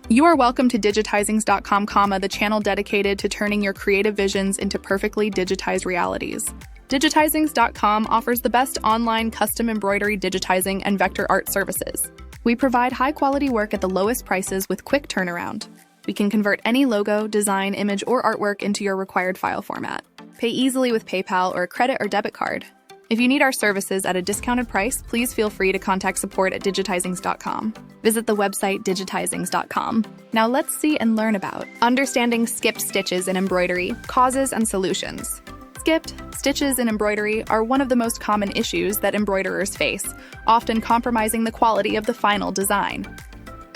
You are welcome to digitizings.com, the channel dedicated to turning your creative visions into perfectly digitized realities. Digitizings.com offers the best online custom embroidery, digitizing, and vector art services. We provide high-quality work at the lowest prices with quick turnaround. We can convert any logo, design, image, or artwork into your required file format. Pay easily with PayPal or a credit or debit card. If you need our services at a discounted price, please feel free to contact support at digitizings.com. Visit the website digitizings.com. Now let's see and learn about understanding skipped stitches in embroidery, causes and solutions. Skipped stitches in embroidery are one of the most common issues that embroiderers face, often compromising the quality of the final design.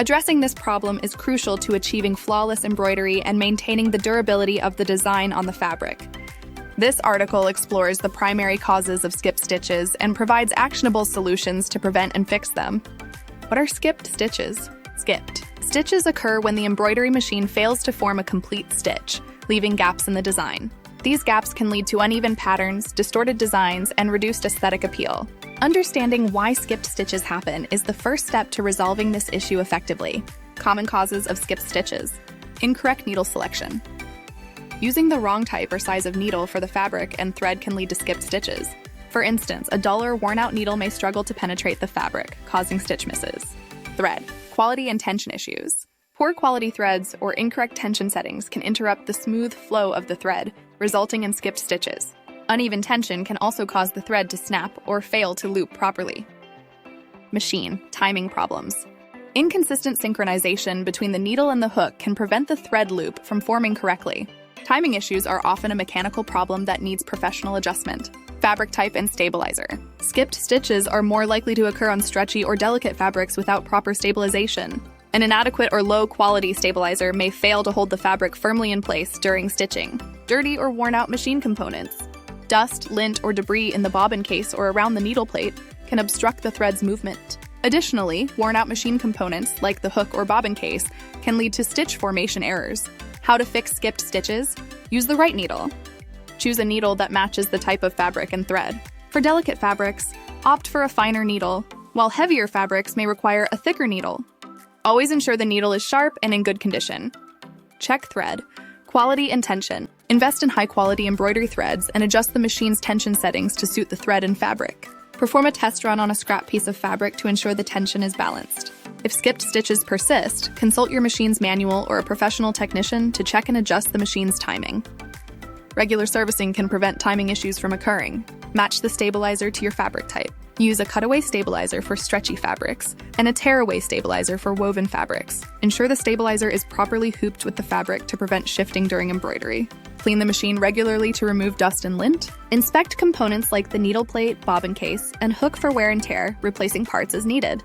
Addressing this problem is crucial to achieving flawless embroidery and maintaining the durability of the design on the fabric. This article explores the primary causes of skipped stitches and provides actionable solutions to prevent and fix them. What are skipped stitches? Skipped stitches occur when the embroidery machine fails to form a complete stitch, leaving gaps in the design. These gaps can lead to uneven patterns, distorted designs, and reduced aesthetic appeal. Understanding why skipped stitches happen is the first step to resolving this issue effectively. Common causes of skipped stitches: incorrect needle selection. Using the wrong type or size of needle for the fabric and thread can lead to skipped stitches. For instance, a dull or worn-out needle may struggle to penetrate the fabric, causing stitch misses. Thread quality and tension issues. Poor quality threads or incorrect tension settings can interrupt the smooth flow of the thread, resulting in skipped stitches. Uneven tension can also cause the thread to snap or fail to loop properly. Machine timing problems. Inconsistent synchronization between the needle and the hook can prevent the thread loop from forming correctly. Timing issues are often a mechanical problem that needs professional adjustment. Fabric type and stabilizer. Skipped stitches are more likely to occur on stretchy or delicate fabrics without proper stabilization. An inadequate or low-quality stabilizer may fail to hold the fabric firmly in place during stitching. Dirty or worn-out machine components. Dust, lint, or debris in the bobbin case or around the needle plate can obstruct the thread's movement. Additionally, worn-out machine components, like the hook or bobbin case, can lead to stitch formation errors. How to fix skipped stitches? Use the right needle. Choose a needle that matches the type of fabric and thread. For delicate fabrics, opt for a finer needle, while heavier fabrics may require a thicker needle. Always ensure the needle is sharp and in good condition. Check thread quality and tension. Invest in high-quality embroidery threads and adjust the machine's tension settings to suit the thread and fabric. Perform a test run on a scrap piece of fabric to ensure the tension is balanced. If skipped stitches persist, consult your machine's manual or a professional technician to check and adjust the machine's timing. Regular servicing can prevent timing issues from occurring. Match the stabilizer to your fabric type. Use a cutaway stabilizer for stretchy fabrics and a tearaway stabilizer for woven fabrics. Ensure the stabilizer is properly hooped with the fabric to prevent shifting during embroidery. Clean the machine regularly to remove dust and lint. Inspect components like the needle plate, bobbin case, and hook for wear and tear, replacing parts as needed.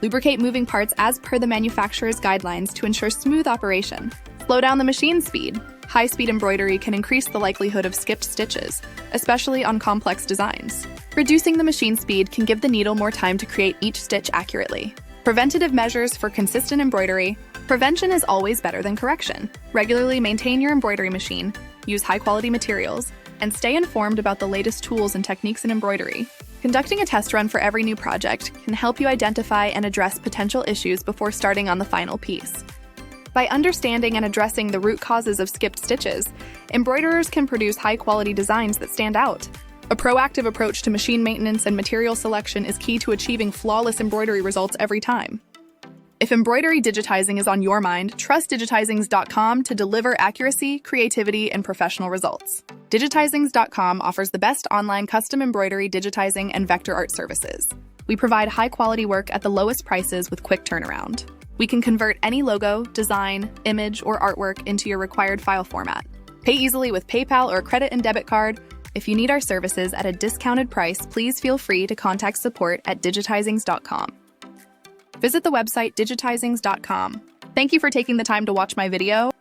Lubricate moving parts as per the manufacturer's guidelines to ensure smooth operation. Slow down the machine speed. High-speed embroidery can increase the likelihood of skipped stitches, especially on complex designs. Reducing the machine speed can give the needle more time to create each stitch accurately. Preventative measures for consistent embroidery. Prevention is always better than correction. Regularly maintain your embroidery machine, use high-quality materials, and stay informed about the latest tools and techniques in embroidery. Conducting a test run for every new project can help you identify and address potential issues before starting on the final piece. By understanding and addressing the root causes of skipped stitches, embroiderers can produce high-quality designs that stand out. A proactive approach to machine maintenance and material selection is key to achieving flawless embroidery results every time. If embroidery digitizing is on your mind, trust digitizings.com to deliver accuracy, creativity, and professional results. Digitizings.com offers the best online custom embroidery, digitizing, and vector art services. We provide high-quality work at the lowest prices with quick turnaround. We can convert any logo, design, image, or artwork into your required file format. Pay easily with PayPal or credit and debit card. If you need our services at a discounted price, please feel free to contact support at digitizings.com. Visit the website digitizings.com. Thank you for taking the time to watch my video.